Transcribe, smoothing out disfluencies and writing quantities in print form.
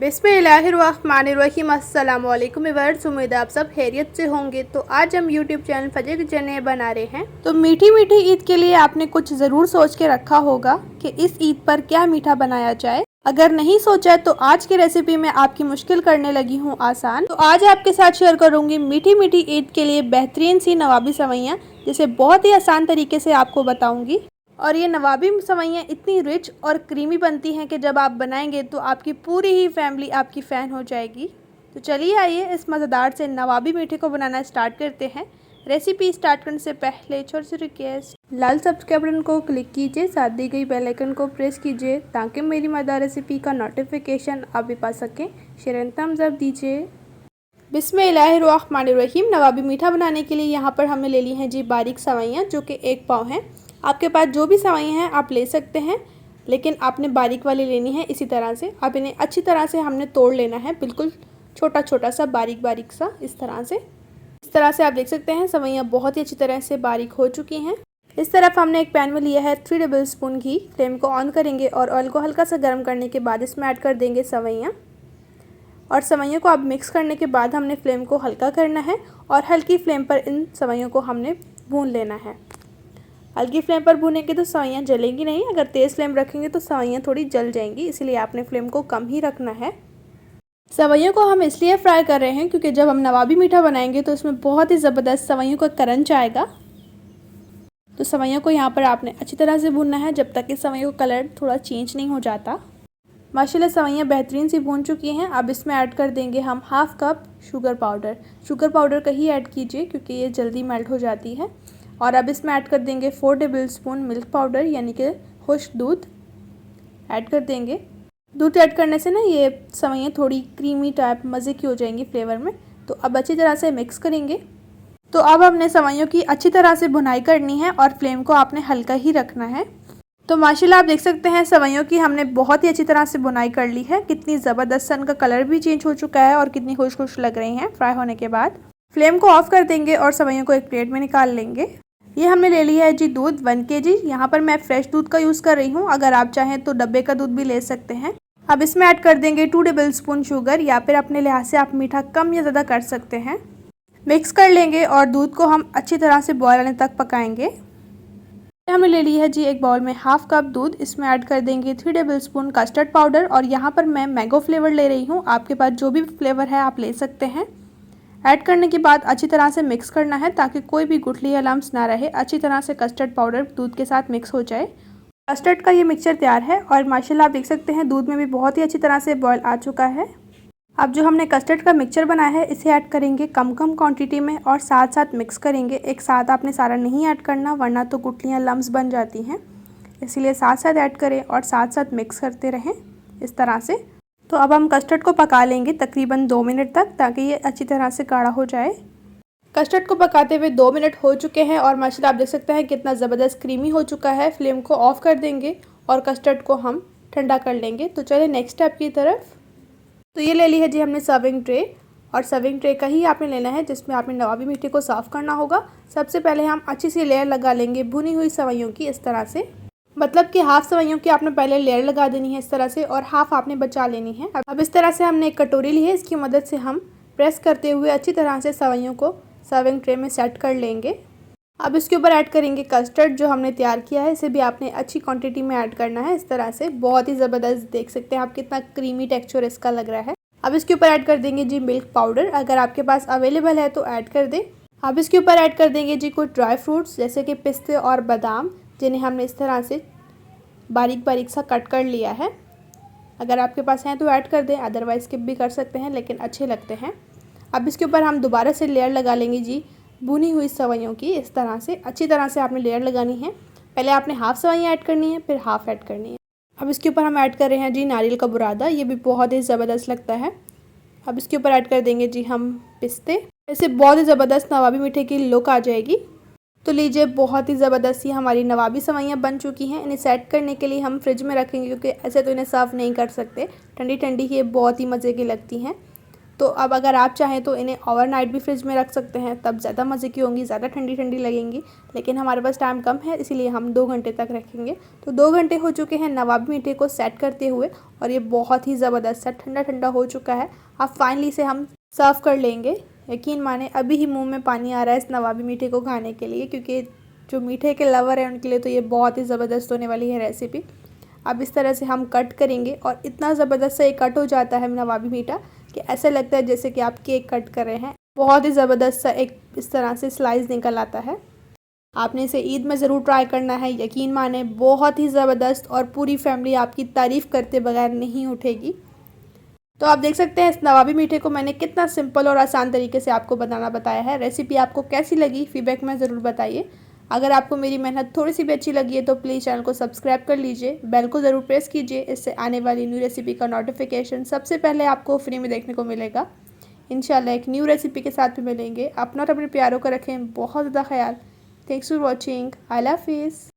बिस्मिल्लाहिर्रहमानिर्रहीम। अस्सलाम वालेकुम व्यूअर्स, उम्मीद है आप सब खैरियत से होंगे। तो आज हम यूट्यूब चैनल फजर किचन में बना रहे हैं। तो मीठी मीठी ईद के लिए आपने कुछ ज़रूर सोच के रखा होगा कि इस ईद पर क्या मीठा बनाया जाए। अगर नहीं सोचा तो आज की रेसिपी में आपकी मुश्किल करने लगी हूँ आसान। तो आज आपके साथ शेयर करूँगी मीठी मीठी ईद के लिए बेहतरीन सी नवाबी सेवइयाँ, जिसे बहुत ही आसान तरीके से आपको बताऊँगी। और ये नवाबी सेवइयाँ इतनी रिच और क्रीमी बनती हैं कि जब आप बनाएंगे तो आपकी पूरी ही फैमिली आपकी फ़ैन हो जाएगी। तो चलिए आइए इस मज़ेदार से नवाबी मीठे को बनाना स्टार्ट करते हैं। रेसिपी स्टार्ट करने से पहले छोटी सी रिक्वेस्ट, लाल सब्सक्राइब बटन को क्लिक कीजिए, साथ दी गई बेल आइकन को प्रेस कीजिए ताकि मेरी मज़ेदार रेसिपी का नोटिफिकेशन आप भी पा सकें। शेयर एंड थम्स अप दीजिए। बिस्मिल्लाहिर्रहमानिर्रहीम। नवाबी मीठा बनाने के लिए यहाँ पर हमने ले ली हैं जी बारीक सेवइयाँ, जो कि 1 पाव हैं। आपके पास जो भी सेवइयाँ हैं आप ले सकते हैं, लेकिन आपने बारीक वाली लेनी है। इसी तरह से आप इन्हें अच्छी तरह से हमने तोड़ लेना है, बिल्कुल छोटा छोटा सा बारीक बारीक सा इस तरह से आप देख सकते हैं सेवइयाँ बहुत ही अच्छी तरह से बारीक हो चुकी हैं। इस तरफ हमने एक पैन में लिया है 3 टेबल स्पून घी। फ्लेम को ऑन करेंगे और ऑयल को हल्का सा गर्म करने के बाद इसमें ऐड कर देंगे सेवइयाँ। और सेवइयों को अब मिक्स करने के बाद हमने फ्लेम को हल्का करना है और हल्की फ्लेम पर इन सेवइयों को हमने भून लेना है। हल्की फ्लेम पर भूनेंगे तो सेवइयाँ जलेंगी नहीं, अगर तेज़ फ्लेम रखेंगे तो सेवइयाँ थोड़ी जल जाएंगी, इसलिए आपने फ्लेम को कम ही रखना है। सेवइयों को हम इसलिए फ्राई कर रहे हैं क्योंकि जब हम नवाबी मीठा बनाएंगे तो इसमें बहुत ही ज़बरदस्त सेवइयों का क्रंच आएगा। तो सेवइयों को यहाँ पर आपने अच्छी तरह से भूनना है जब तक कि सेवइयों का कलर थोड़ा चेंज नहीं हो जाता। माशाल्लाह सेवइयाँ बेहतरीन सी भून चुकी हैं। अब इसमें ऐड कर देंगे हम half cup sugar powder. Sugar powder का ही ऐड कीजिए क्योंकि ये जल्दी मेल्ट हो जाती है। और अब इसमें ऐड कर देंगे 4 टेबल स्पून मिल्क पाउडर, यानी कि खुश्क दूध ऐड कर देंगे। दूध ऐड करने से ना ये सेवइयाँ थोड़ी क्रीमी टाइप मज़े की हो जाएंगी फ्लेवर में। तो अब अच्छी तरह से मिक्स करेंगे। तो अब हमने सेवइयों की अच्छी तरह से भुनाई करनी है और फ्लेम को आपने हल्का ही रखना है। तो माशाल्लाह आप देख सकते हैं सेवइयों की हमने बहुत ही अच्छी तरह से बुनाई कर ली है। कितनी ज़बरदस्त सन का कलर भी चेंज हो चुका है और कितनी खुश लग रही हैं फ्राई होने के बाद। फ्लेम को ऑफ कर देंगे और सेवइयों को एक प्लेट में निकाल लेंगे। ये हमने ले लिया है जी दूध 1 kg। यहाँ पर मैं फ्रेश दूध का यूज़ कर रही हूँ, अगर आप चाहें तो डब्बे का दूध भी ले सकते हैं। अब इसमें ऐड कर देंगे 2 टेबल स्पून शुगर, या फिर अपने लिहाज से आप मीठा कम या ज़्यादा कर सकते हैं। मिक्स कर लेंगे और दूध को हम अच्छी तरह से बॉयल आने तक पकाएंगे। हमने ले ली है जी एक बाउल में हाफ़ कप दूध। इसमें ऐड कर देंगे 3 टेबल स्पून कस्टर्ड पाउडर, और यहाँ पर मैं मैंगो फ्लेवर ले रही हूँ। आपके पास जो भी फ्लेवर है आप ले सकते हैं। ऐड करने के बाद अच्छी तरह से मिक्स करना है ताकि कोई भी गुठली या लम्स ना रहे। अच्छी तरह से कस्टर्ड पाउडर दूध के साथ मिक्स हो जाए। कस्टर्ड का ये मिक्सचर तैयार है और माशाल्लाह आप देख सकते हैं दूध में भी बहुत ही अच्छी तरह से बॉयल आ चुका है। अब जो हमने कस्टर्ड का मिक्सचर बनाया है इसे ऐड करेंगे कम क्वांटिटी में और साथ साथ मिक्स करेंगे। एक साथ आपने सारा नहीं ऐड करना, वरना तो गुठलियाँ लम्स बन जाती हैं, इसलिए साथ साथ ऐड करें और साथ साथ मिक्स करते रहें इस तरह से। तो अब हम कस्टर्ड को पका लेंगे तकरीबन 2 मिनट तक, ताकि ये अच्छी तरह से गाढ़ा हो जाए। कस्टर्ड को पकाते हुए 2 मिनट हो चुके हैं और माशाल्लाह आप देख सकते हैं कितना ज़बरदस्त क्रीमी हो चुका है। फ्लेम को ऑफ़ कर देंगे और कस्टर्ड को हम ठंडा कर लेंगे। तो चलिए नेक्स्ट स्टेप की तरफ। तो ये ले ली है जी हमने सर्विंग ट्रे, और सर्विंग ट्रे का ही आपने लेना है जिसमें आपने नवाबी मीठे को साफ़ करना होगा। सबसे पहले हम अच्छी सी लेयर लगा लेंगे भुनी हुई सेवइयों की इस तरह से, मतलब कि हाफ़ सेवइयों की आपने पहले लेयर लगा देनी है इस तरह से, और हाफ़ आपने बचा लेनी है। अब इस तरह से हमने एक कटोरी ली है, इसकी मदद से हम प्रेस करते हुए अच्छी तरह से सेवइयों को सर्विंग ट्रे में सेट कर लेंगे। अब इसके ऊपर ऐड करेंगे कस्टर्ड जो हमने तैयार किया है। इसे भी आपने अच्छी क्वांटिटी में ऐड करना है इस तरह से। बहुत ही ज़बरदस्त देख सकते हैं आप कितना क्रीमी टेक्सचर इसका लग रहा है। अब इसके ऊपर ऐड कर देंगे जी मिल्क पाउडर, अगर आपके पास अवेलेबल है तो ऐड कर दें। अब इसके ऊपर ऐड कर देंगे जी कुछ ड्राई फ्रूट्स जैसे कि पिस्ते और बादाम, जिन्हें हमने इस तरह से बारीक बारीक सा कट कर लिया है। अगर आपके पास हैं तो ऐड कर दें, अदरवाइज़ स्किप भी कर सकते हैं, लेकिन अच्छे लगते हैं। अब इसके ऊपर हम दोबारा से लेयर लगा लेंगे जी भुनी हुई सेवइयों की इस तरह से। अच्छी तरह से आपने लेयर लगानी है। पहले आपने हाफ़ सेवइयाँ ऐड करनी है, फिर हाफ़ ऐड करनी है। अब इसके ऊपर हम ऐड कर रहे हैं जी नारियल का बुरादा, ये भी बहुत ही ज़बरदस्त लगता है। अब इसके ऊपर ऐड कर देंगे जी हम पिस्ते। इससे बहुत ही ज़बरदस्त नवाबी मीठे की लुक आ जाएगी। तो लीजिए बहुत ही ज़बरदस्त हमारी नवाबी सेवइयाँ बन चुकी हैं। इन्हें सेट करने के लिए हम फ्रिज में रखेंगे क्योंकि ऐसे तो इन्हें सर्व नहीं कर सकते, ठंडी ठंडी ही ये बहुत ही मज़े की लगती हैं। तो अब अगर आप चाहें तो इन्हें ओवरनाइट भी फ्रिज में रख सकते हैं, तब ज़्यादा मज़े की होंगी, ज़्यादा ठंडी ठंडी लगेंगी। लेकिन हमारे पास टाइम कम है, इसीलिए हम 2 घंटे तक रखेंगे। तो 2 घंटे हो चुके हैं नवाबी मीठे को सेट करते हुए और ये बहुत ही ज़बरदस्त सा ठंडा ठंडा हो चुका है। अब फाइनली इसे हम सर्व कर लेंगे। यकीन माने अभी ही मुँह में पानी आ रहा है इस नवाबी मीठे को खाने के लिए, क्योंकि जो मीठे के लवर हैं उनके लिए तो ये बहुत ही ज़बरदस्त होने वाली है रेसिपी। अब इस तरह से हम कट करेंगे और इतना ज़बरदस्त सा ये कट हो जाता है नवाबी मीठा कि ऐसा लगता है जैसे कि आप केक कट कर रहे हैं। बहुत ही ज़बरदस्त सा एक इस तरह से स्लाइस निकल आता है। आपने इसे ईद में ज़रूर ट्राई करना है। यकीन माने बहुत ही ज़बरदस्त और पूरी फैमिली आपकी तारीफ़ करते बगैर नहीं उठेगी। तो आप देख सकते हैं इस नवाबी मीठे को मैंने कितना सिंपल और आसान तरीके से आपको बताया है। रेसिपी आपको कैसी लगी फीडबैक में ज़रूर बताइए। अगर आपको मेरी मेहनत थोड़ी सी भी अच्छी लगी है तो प्लीज़ चैनल को सब्सक्राइब कर लीजिए, बेल को ज़रूर प्रेस कीजिए। इससे आने वाली न्यू रेसिपी का नोटिफिकेशन सबसे पहले आपको फ्री में देखने को मिलेगा। इंशाल्लाह एक न्यू रेसिपी के साथ भी मिलेंगे। अपना और अपने प्यारों का रखें बहुत ज़्यादा ख्याल। Thanks for watching. अल्लाह हाफिज़।